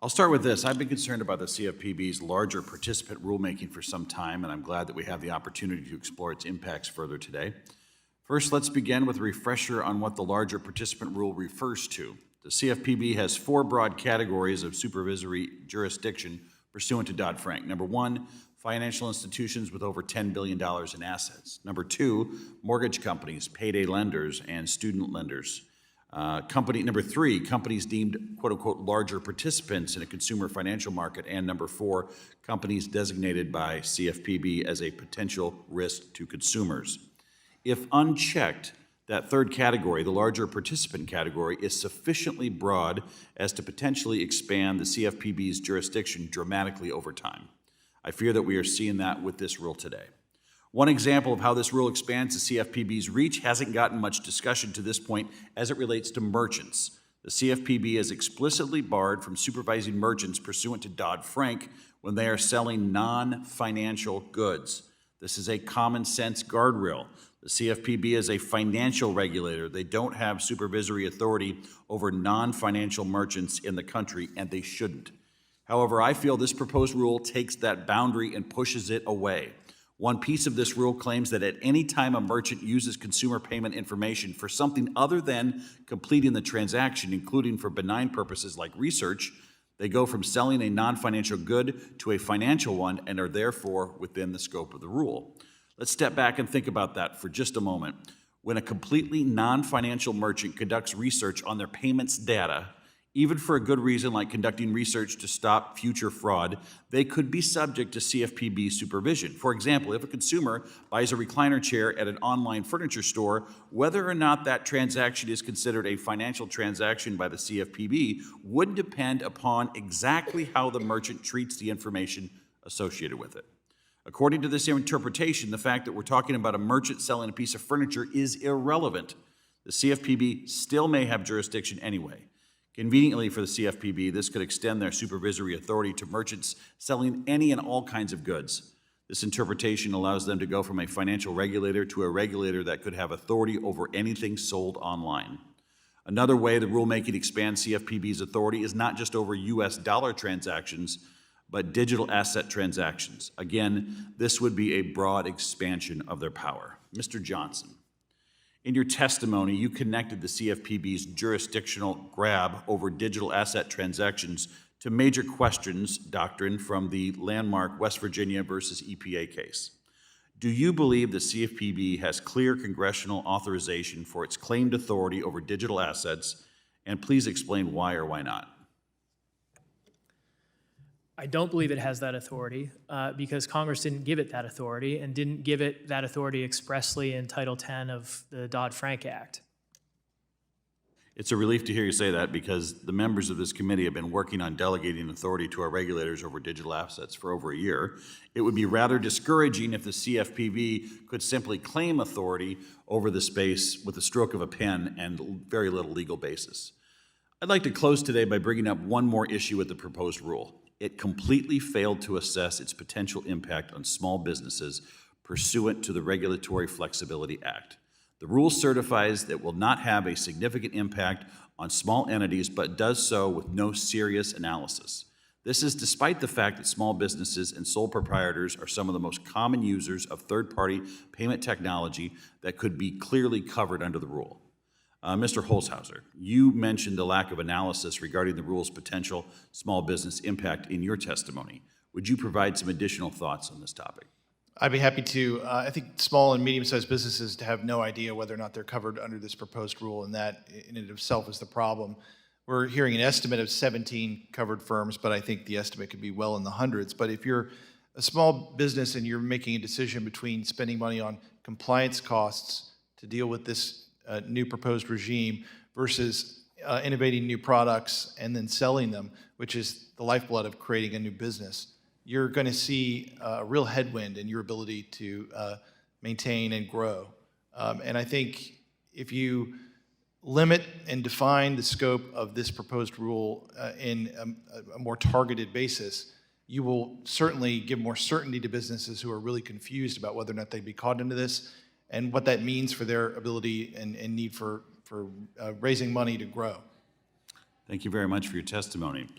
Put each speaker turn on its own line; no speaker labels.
I'll start with this. I've been concerned about the CFPB's larger participant rulemaking for some time, and I'm glad that we have the opportunity to explore its impacts further today. First, let's begin with a refresher on what the larger participant rule refers to. The CFPB has four broad categories of supervisory jurisdiction pursuant to Dodd-Frank. Number one, financial institutions with over $10 billion in assets. Number two, mortgage companies, payday lenders, and student lenders. Number three, companies deemed quote-unquote larger participants in a consumer financial market. And number four, companies designated by CFPB as a potential risk to consumers. If unchecked, that third category, the larger participant category, is sufficiently broad as to potentially expand the CFPB's jurisdiction dramatically over time. I fear that we are seeing that with this rule today. One example of how this rule expands the CFPB's reach hasn't gotten much discussion to this point as it relates to merchants. The CFPB is explicitly barred from supervising merchants pursuant to Dodd-Frank when they are selling non-financial goods. This is a common sense guardrail. The CFPB is a financial regulator. They don't have supervisory authority over non-financial merchants in the country, and they shouldn't. However, I feel this proposed rule takes that boundary and pushes it away. One piece of this rule claims that at any time a merchant uses consumer payment information for something other than completing the transaction, including for benign purposes like research, they go from selling a non-financial good to a financial one and are therefore within the scope of the rule. Let's step back and think about that for just a moment. When a completely non-financial merchant conducts research on their payments data, even for a good reason like conducting research to stop future fraud, they could be subject to CFPB supervision. For example, if a consumer buys a recliner chair at an online furniture store, whether or not that transaction is considered a financial transaction by the CFPB would depend upon exactly how the merchant treats the information associated with it. According to this interpretation, the fact that we're talking about a merchant selling a piece of furniture is irrelevant. The CFPB still may have jurisdiction anyway. Conveniently for the CFPB, this could extend their supervisory authority to merchants selling any and all kinds of goods. This interpretation allows them to go from a financial regulator to a regulator that could have authority over anything sold online. Another way the rulemaking expands CFPB's authority is not just over US dollar transactions, but digital asset transactions. Again, this would be a broad expansion of their power. Mr. Johnson. In your testimony, you connected the CFPB's jurisdictional grab over digital asset transactions to major questions doctrine from the landmark West Virginia versus EPA case. Do you believe the CFPB has clear congressional authorization for its claimed authority over digital assets? And please explain why or why not.
I don't believe it has that authority because Congress didn't give it that authority and didn't give it that authority expressly in Title X of the Dodd-Frank Act.
It's a relief to hear you say that because the members of this committee have been working on delegating authority to our regulators over digital assets for over a year. It would be rather discouraging if the CFPB could simply claim authority over the space with a stroke of a pen and very little legal basis. I'd like to close today by bringing up one more issue with the proposed rule. It completely failed to assess its potential impact on small businesses pursuant to the Regulatory Flexibility Act. The rule certifies that it will not have a significant impact on small entities, but does so with no serious analysis. This is despite the fact that small businesses and sole proprietors are some of the most common users of third-party payment technology that could be clearly covered under the rule. Mr. Holzhauser, you mentioned the lack of analysis regarding the rule's potential small business impact in your testimony. Would you provide some additional thoughts on this topic?
I'd be happy to. I think small and medium-sized businesses have no idea whether or not they're covered under this proposed rule, and that in and of itself is the problem. We're hearing an estimate of 17 covered firms, but I think the estimate could be well in the hundreds. But if you're a small business and you're making a decision between spending money on compliance costs to deal with this new proposed regime versus innovating new products and then selling them, which is the lifeblood of creating a new business, you're going to see a real headwind in your ability to maintain and grow. And I think if you limit and define the scope of this proposed rule in a more targeted basis, you will certainly give more certainty to businesses who are really confused about whether or not they'd be caught into this and what that means for their ability and need for raising money to grow.
Thank you very much for your testimony.